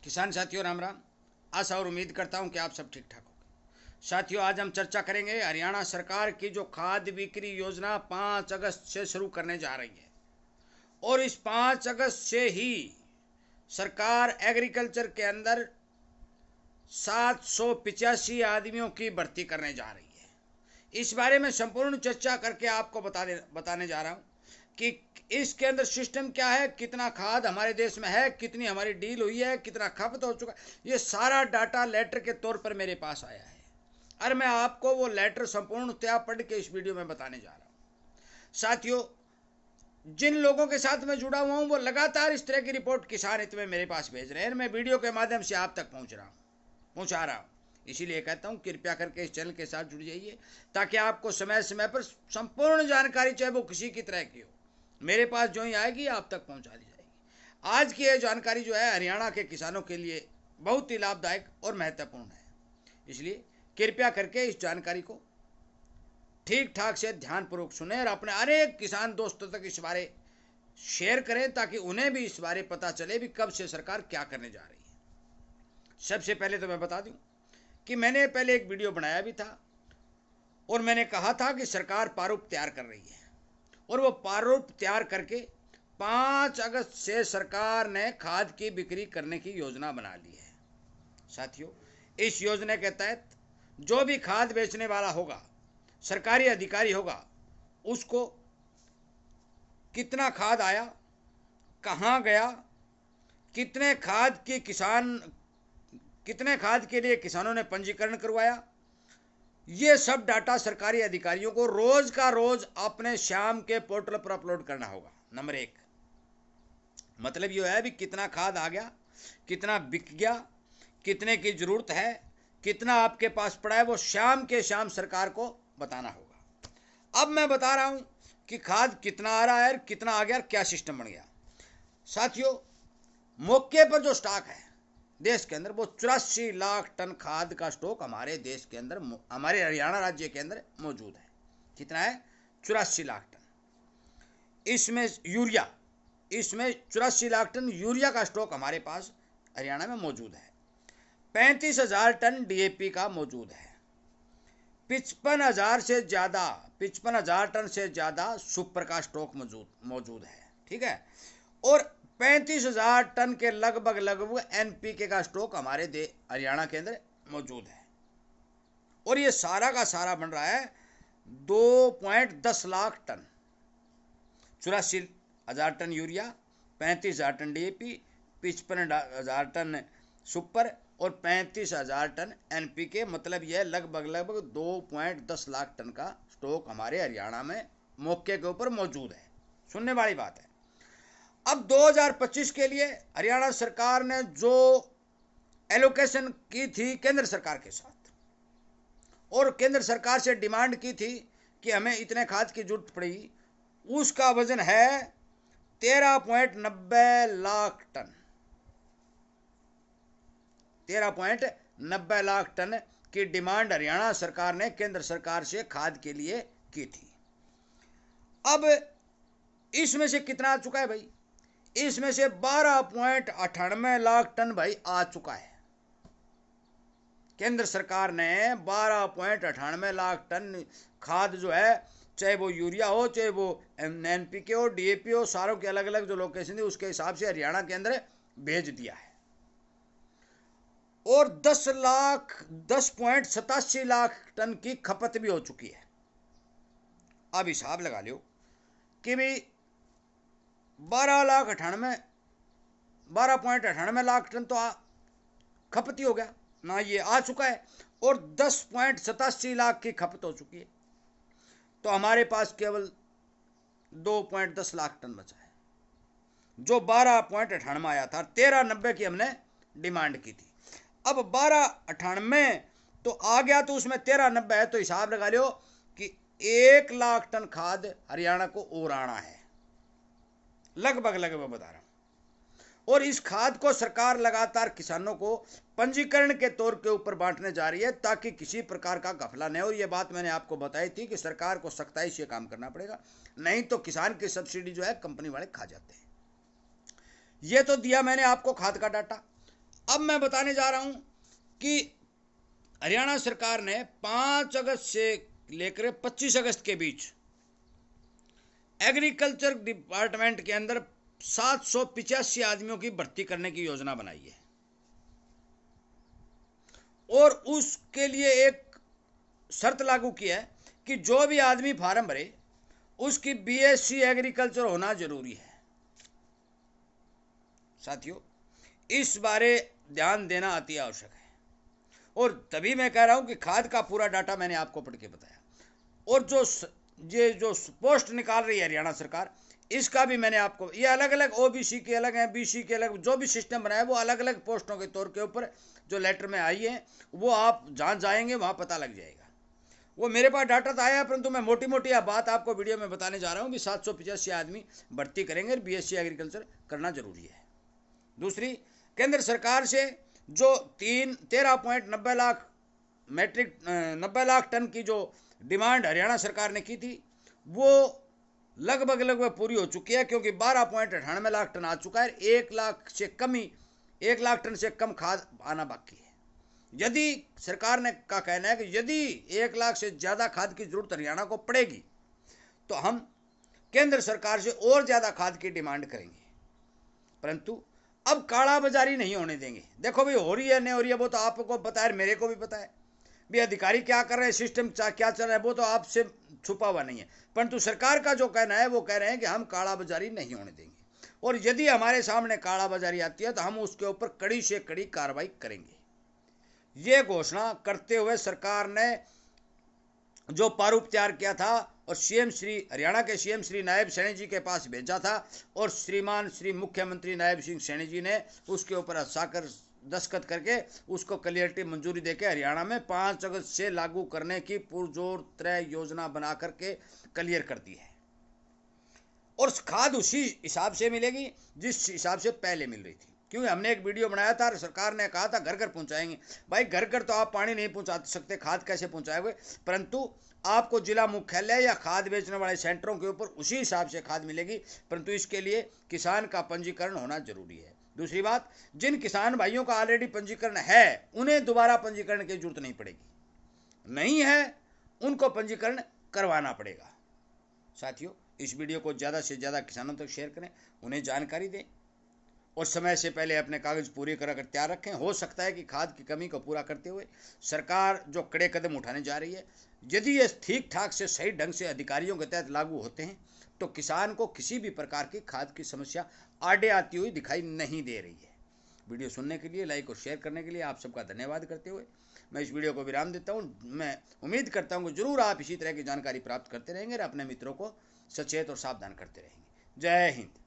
किसान साथियों राम राम। आशा और उम्मीद करता हूं कि आप सब ठीक ठाक होंगे। साथियों, आज हम चर्चा करेंगे हरियाणा सरकार की जो खाद बिक्री योजना 5 अगस्त से शुरू करने जा रही है और इस 5 अगस्त से ही सरकार एग्रीकल्चर के अंदर 785 आदमियों की भर्ती करने जा रही है। इस बारे में संपूर्ण चर्चा करके आपको बताने जा रहा हूं कि इसके अंदर सिस्टम क्या है, कितना खाद हमारे देश में है, कितनी हमारी डील हुई है, कितना खपत हो चुका है। ये सारा डाटा लेटर के तौर पर मेरे पास आया है और मैं आपको वो लेटर संपूर्णतया पढ़ के इस वीडियो में बताने जा रहा हूँ। साथियों, जिन लोगों के साथ मैं जुड़ा हुआ हूँ वो लगातार इस तरह की रिपोर्ट किसान हित में मेरे पास भेज रहे हैं। मैं वीडियो के माध्यम से आप तक पहुँचा रहा हूँ। इसीलिए कहता हूँ कृपया करके इस चैनल के साथ जुड़ जाइए ताकि आपको समय समय पर संपूर्ण जानकारी, चाहे वो किसी की तरह की हो, मेरे पास जो ही आएगी आप तक पहुंचा दी जाएगी। आज की यह जानकारी जो है हरियाणा के किसानों के लिए बहुत ही लाभदायक और महत्वपूर्ण है। इसलिए कृपया करके इस जानकारी को ठीक ठाक से ध्यानपूर्वक सुने और अपने अनेक किसान दोस्तों तक इस बारे शेयर करें ताकि उन्हें भी इस बारे पता चले भी कब से सरकार क्या करने जा रही है। सबसे पहले तो मैं बता दूं कि मैंने पहले एक वीडियो बनाया भी था और मैंने कहा था कि सरकार प्रारूप तैयार कर रही है और वो प्रारूप तैयार करके 5 अगस्त से सरकार ने खाद की बिक्री करने की योजना बना ली है। साथियों, इस योजना के तहत जो भी खाद बेचने वाला होगा, सरकारी अधिकारी होगा, उसको कितना खाद आया, कहाँ गया, कितने खाद के लिए किसानों ने पंजीकरण करवाया, ये सब डाटा सरकारी अधिकारियों को रोज का रोज अपने शाम के पोर्टल पर अपलोड करना होगा। नंबर 1, मतलब ये है भी कितना खाद आ गया, कितना बिक गया, कितने की जरूरत है, कितना आपके पास पड़ा है, वो शाम के शाम सरकार को बताना होगा। अब मैं बता रहा हूं कि खाद कितना आ रहा है, कितना आ गया, क्या सिस्टम बन गया। साथियों, मौके पर जो स्टॉक है देश के अंदर, वो 84 लाख टन खाद का स्टॉक हमारे देश के अंदर, हमारे हरियाणा राज्य के अंदर मौजूद है। कितना है? 84 लाख टन। इसमें 84 लाख टन यूरिया का स्टॉक हमारे पास हरियाणा में मौजूद है। 35,000 टन डीएपी का मौजूद है। 55,000 टन से ज्यादा सुपर का स्टॉक मौजूद है। ठीक है। और 35,000 टन के लगभग एनपीके का स्टॉक हमारे हरियाणा के अंदर मौजूद है। और ये सारा का सारा बन रहा है 2.10 lakh ton. 84,000 ton urea, 35,000 ton DAP, 55,000 ton super और 35,000 टन एनपीके, मतलब यह लगभग 2.10 लाख टन का स्टॉक हमारे हरियाणा में मौके के ऊपर मौजूद है। सुनने वाली बात है। अब 2025 के लिए हरियाणा सरकार ने जो एलोकेशन की थी केंद्र सरकार के साथ, और केंद्र सरकार से डिमांड की थी कि हमें इतने खाद की जरूरत पड़ेगी, उसका वजन है 13.90 लाख टन। 13.90 लाख टन की डिमांड हरियाणा सरकार ने केंद्र सरकार से खाद के लिए की थी। अब इसमें से कितना आ चुका है भाई? इसमें से 12.98 लाख टन भाई आ चुका है। केंद्र सरकार ने 12.98 लाख टन खाद जो है, चाहे वो यूरिया हो, चाहे वो एनपीके हो, डीएपी हो, सारों के अलग अलग जो लोकेशन थी उसके हिसाब से हरियाणा के अंदर भेज दिया है। और 10.87 लाख टन की खपत भी हो चुकी है। अब हिसाब लगा लो कि भाई 12.98 लाख टन तो खपत ही हो गया ना, ये आ चुका है, और 10.87 लाख की खपत हो चुकी है। तो हमारे पास केवल 2.10 लाख टन बचा है, जो 12.98 आया था। 13.90 की हमने डिमांड की थी। अब 12.98 तो आ गया, तो उसमें 13.90 है, तो हिसाब लगा लो कि 1 लाख टन खाद हरियाणा को और आना है, लगभग बता रहा हूं। और इस खाद को सरकार लगातार किसानों को पंजीकरण के तौर के ऊपर बांटने जा रही है ताकि किसी प्रकार का घपला नहीं हो। यह बात मैंने आपको बताई थी कि सरकार को सख्ताई से काम करना पड़ेगा, नहीं तो किसान की सब्सिडी जो है कंपनी वाले खा जाते हैं। यह तो दिया मैंने आपको खाद का डाटा। अब मैं बताने जा रहा हूं कि हरियाणा सरकार ने 5 अगस्त से लेकर 25 अगस्त के बीच एग्रीकल्चर डिपार्टमेंट के अंदर 785 आदमियों की भर्ती करने की योजना बनाई है और उसके लिए एक शर्त लागू की है कि जो भी आदमी फार्म भरे उसकी बीएससी एग्रीकल्चर होना जरूरी है। साथियों, इस बारे ध्यान देना अति आवश्यक है और तभी मैं कह रहा हूं कि खाद का पूरा डाटा मैंने आपको पढ़ के बताया और जो पोस्ट निकाल रही है हरियाणा सरकार, इसका भी मैंने आपको, ये अलग अलग ओबीसी के अलग हैं, बीसी के अलग, जो भी सिस्टम बनाया वो अलग अलग पोस्टों के तौर के ऊपर जो लेटर में आई है वो आप जहां जाएंगे वहां पता लग जाएगा। वो मेरे पास डाटा तो आया है, परंतु मैं मोटी मोटी बात आपको वीडियो में बताने जा रहा हूं कि 785 आदमी भर्ती करेंगे और बीएससी एग्रीकल्चर करना जरूरी है। दूसरी, केंद्र सरकार से जो 13.90 लाख मैट्रिक 90 लाख टन की जो डिमांड हरियाणा सरकार ने की थी वो लगभग पूरी हो चुकी है, क्योंकि 12.98 लाख टन आ चुका है। 1 लाख से कम ही 1 लाख टन से कम खाद आना बाकी है। यदि सरकार ने का कहना है कि यदि 1 लाख से ज़्यादा खाद की जरूरत हरियाणा को पड़ेगी तो हम केंद्र सरकार से और ज़्यादा खाद की डिमांड करेंगे, परंतु अब काला बाजारी नहीं होने देंगे। देखो भाई, हो रही है नहीं हो रही है वो तो आपको पता है, मेरे को भी पता है भी अधिकारी क्या कर रहे हैं, सिस्टम क्या चल रहा है वो तो आपसे छुपा हुआ नहीं है, परंतु सरकार का जो कहना है वो कह रहे हैं कि हम काला बाजारी नहीं होने देंगे और यदि हमारे सामने काला बाजारी आती है तो हम उसके ऊपर कड़ी से कड़ी कार्रवाई करेंगे। ये घोषणा करते हुए सरकार ने जो प्रारूप तैयार किया था और हरियाणा के सीएम श्री नायब सैनी जी के पास भेजा था और श्री मुख्यमंत्री नायब सिंह सैनी जी ने उसके ऊपर हस्ताक्षर दस्तखत करके उसको क्लियरिटी मंजूरी देके हरियाणा में 5 अगस्त से लागू करने की पुरजोर त्रय योजना बना करके क्लियर कर दी है और खाद उसी हिसाब से मिलेगी जिस हिसाब से पहले मिल रही थी, क्योंकि हमने एक वीडियो बनाया था, सरकार ने कहा था घर घर पहुंचाएंगे। भाई घर घर तो आप पानी नहीं पहुंचा सकते, खाद कैसे पहुंचाओगे, परंतु आपको जिला मुख्यालय या खाद बेचने वाले सेंटरों के ऊपर उसी हिसाब से खाद मिलेगी, परंतु इसके लिए किसान का पंजीकरण होना जरूरी है। दूसरी बात, जिन किसान भाइयों का ऑलरेडी पंजीकरण है उन्हें दोबारा पंजीकरण की जरूरत नहीं पड़ेगी, नहीं है उनको पंजीकरण करवाना पड़ेगा। साथियों, इस वीडियो को ज़्यादा से ज़्यादा किसानों तक शेयर करें, उन्हें जानकारी दें और समय से पहले अपने कागज पूरे कर तैयार रखें। हो सकता है कि खाद की कमी को पूरा करते हुए सरकार जो कड़े कदम उठाने जा रही है, यदि ये ठीक ठाक से सही ढंग से अधिकारियों के तहत लागू होते हैं तो किसान को किसी भी प्रकार की खाद की समस्या आड़े आती हुई दिखाई नहीं दे रही है। वीडियो सुनने के लिए, लाइक और शेयर करने के लिए आप सबका धन्यवाद करते हुए मैं इस वीडियो को विराम देता हूँ। मैं उम्मीद करता हूँ कि जरूर आप इसी तरह की जानकारी प्राप्त करते रहेंगे और अपने मित्रों को सचेत और सावधान करते रहेंगे। जय हिंद।